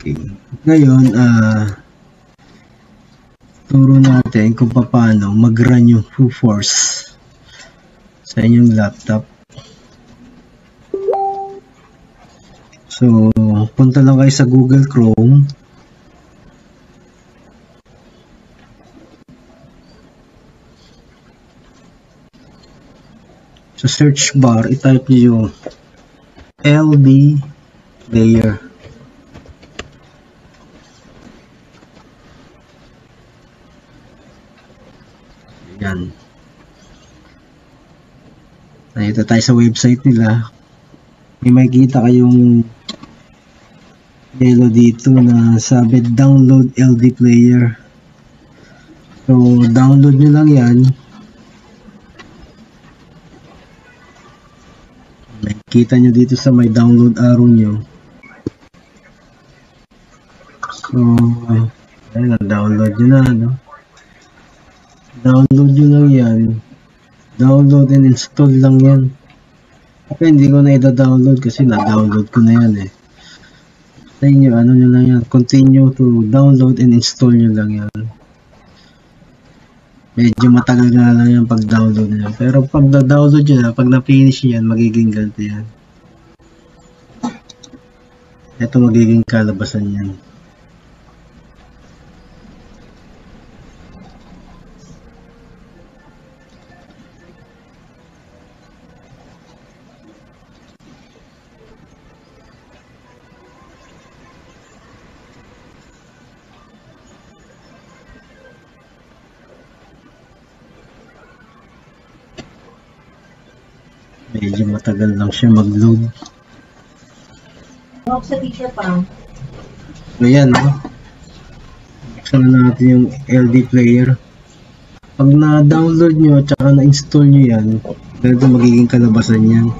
Okay. Ngayon, turo natin kung paano mag-run yung ProForce sa inyong laptop. So, punta lang kayo sa Google Chrome. Sa search bar, i-type nyo yung LD Player. Yan. Ito tayo sa website nila. May makikita kayong yellow dito na sabi download LD Player. So, download nyo lang yan. Nakikita nyo dito sa may download arrow nyo. So, ayun, download nyo na, no? Download nyo lang yan. Download and install lang yan. Okay, hindi ko na i-download kasi na-download ko na yan eh. Sa inyo, ano nyo lang yan. Continue to download and install nyo lang yan. Medyo matagal nga lang yan pag-download nyo. Pero pag na-download nyo na, pag na-finish nyo yan, magiging ganito yan. Ito magiging kalabasan yan. Medyo matagal lang siya mag-load. Sa teacher pa. So yan, no? Buksan na natin yung LD Player. Pag na-download nyo at saka na-install nyo yan, ganito magiging kalabasan yan.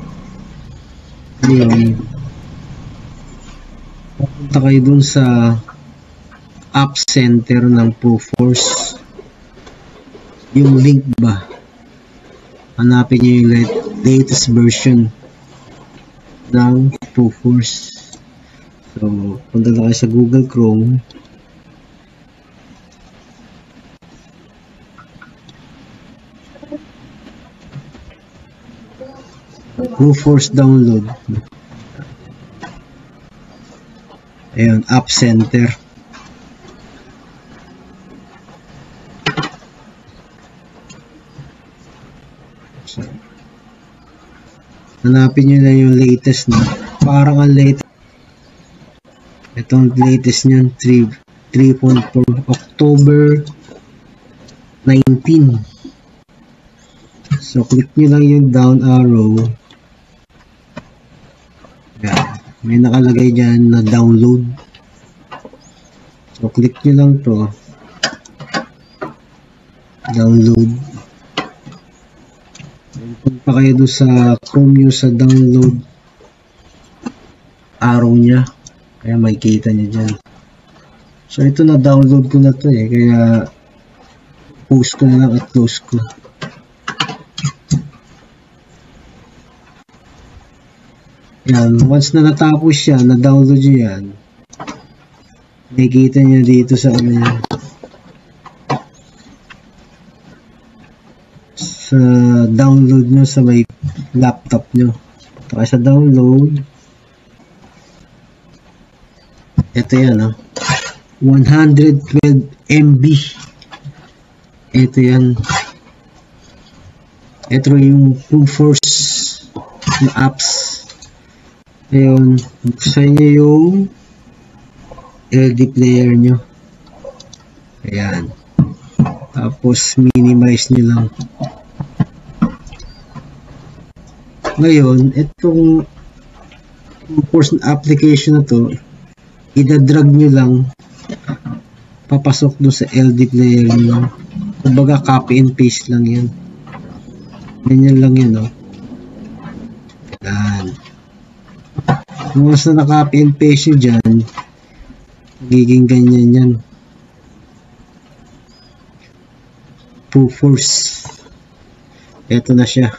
Ngayon, pupunta kayo dun sa App Center ng ProForce. Yung link ba? Hanapin nyo yung latest version ng ProForce. So, punta na kayo sa Google Chrome. ProForce download. Ayun, App Center. So, hanapin nyo na yung latest na. Parang ang latest. Itong latest nyan, 3.4 October 19. So, click nyo lang yung down arrow. Yan. May nakalagay dyan na download. So, click nyo lang to. Download. Punta kayo doon sa Chrome nyo sa download arrow nya. Kaya makikita nyo dyan. So, ito na download ko na to eh. Kaya post ko na lang at close ko. Yan. Once na natapos siya, na-download nyo yan, makikita nyo dito sa ano yan. Sa download nyo sa may laptop nyo. Ito sa download. Ito yan, oh. 112 MB. Ito yan. Ito yung ProForce na apps. Ayun, buksan nyo yung LD player nyo. Ayan. Tapos, minimize nyo lang. Ngayon, itong ProForce na application na to, ida-drag nyo lang papasok doon sa LD player nyo. Kumbaga, copy and paste lang yan. Ganyan lang yun, no? Ayan. Once na na-copy and paste nyo dyan, magiging ganyan yan. ProForce. Ito na siya.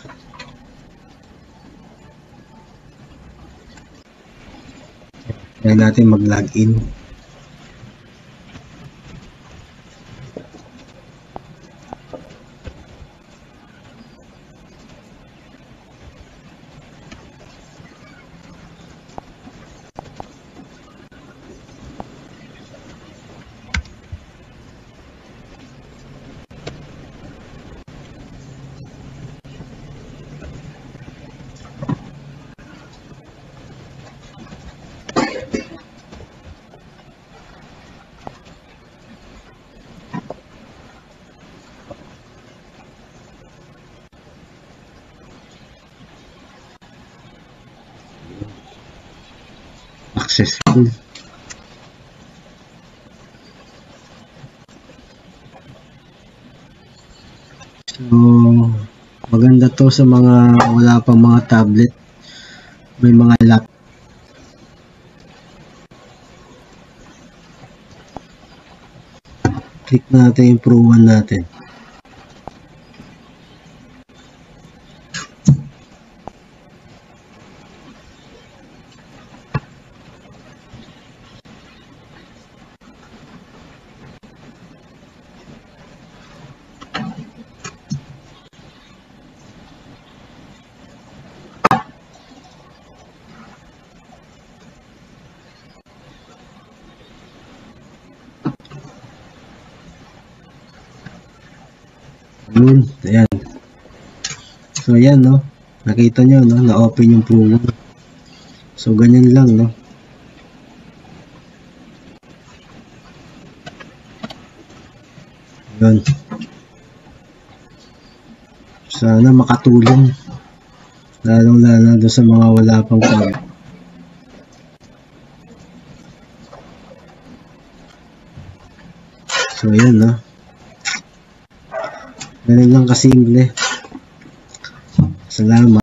Kaya natin mag-login. successful. So, maganda to sa mga wala pang mga tablet, may mga laptop. Click natin yung Pro 1 natin. Ayan. So, ayan, no? Nakita nyo, no? Na-open yung Pro 1. So, ganyan lang, no? Ayan. Sana makatulong. Lalong-lalo doon sa mga wala pang tablet. So, ayan, no? Ganun lang kasimple. Salamat.